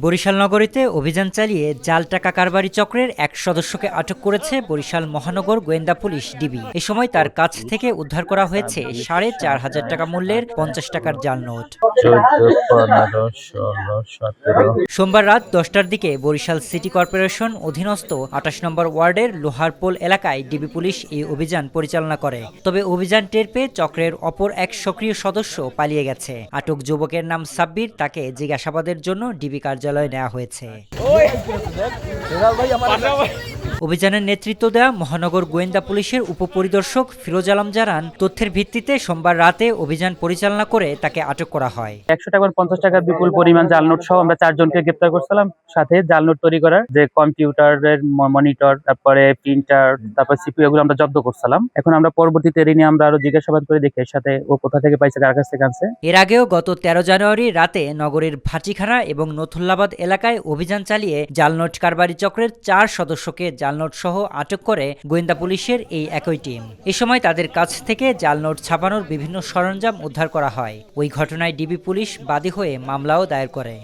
বরিশাল নগরীতে অভিযান চালিয়ে জাল টাকা কারবারি চক্রের এক সদস্যকে আটক করেছে বরিশাল মহানগর গোয়েন্দা পুলিশ ডিবি। এ সময় তার কাছ থেকে উদ্ধার করা হয়েছে ৪,৫০০ টাকা মূল্যের ৫০ টাকার জাল নোট। ১৪, ১৫, ১৬, ১৭। সোমবার রাত ১০টার দিকে বরিশাল সিটি কর্পোরেশন অধীনস্থ ২৮ নম্বর ওয়ার্ডের লোহারপোল এলাকায় ডিবি পুলিশ এই অভিযান পরিচালনা করে। তবে অভিযান টের পেয়ে চক্রের অপর এক সক্রিয় সদস্য পালিয়ে গেছে। আটক যুবকের নাম সাব্বির, তাকে জিজ্ঞাসাবাদের জন্য ডিবি কার্যালয়ে নেওয়া হয়েছে। অভিযানের নেতৃত্ব দেওয়া মহানগর গোয়েন্দা পুলিশের উপপরিদর্শক ফিরোজ আলম জানান, তথ্যের ভিত্তিতে সোমবার রাতে অভিযান পরিচালনা করে তাকে আটক করা হয়। ১০০ টাকা ৫০ টাকার বিপুল পরিমাণ জাল নোট সহ আমরা ৪ জনকে গ্রেপ্তার করছিলাম। সাথে জাল নোট তৈরি করার যে কম্পিউটারের মনিটর, তারপরে প্রিন্টার, তারপর সিপিইউ, এগুলো আমরা জব্দ করছিলাম। এখন আমরা পরবর্তীতে এর নিয়ে আমরা আরো জিজ্ঞাসাবাদ করে দেখি এর সাথে ও কোথা থেকে পাইছে, কার কাছ থেকে আনছে। এর আগেও গত ১৩ জানুয়ারি রাতে নগরীর ভাটিখানা এবং নথুল্লাবাদ এলাকায় অভিযান চালিয়ে জাল নোট কারবারি চক্রের ৪ সদস্যকে জাল নোট সহ আটক করে গোয়েন্দা পুলিশের এই একই টিম। এ সময় তাদের কাছ থেকে জাল নোট ছাপানোর বিভিন্ন সরঞ্জাম উদ্ধার করা হয়। ওই ঘটনায় ডিবি পুলিশ বাদী হয়ে মামলাও দায়ের করে।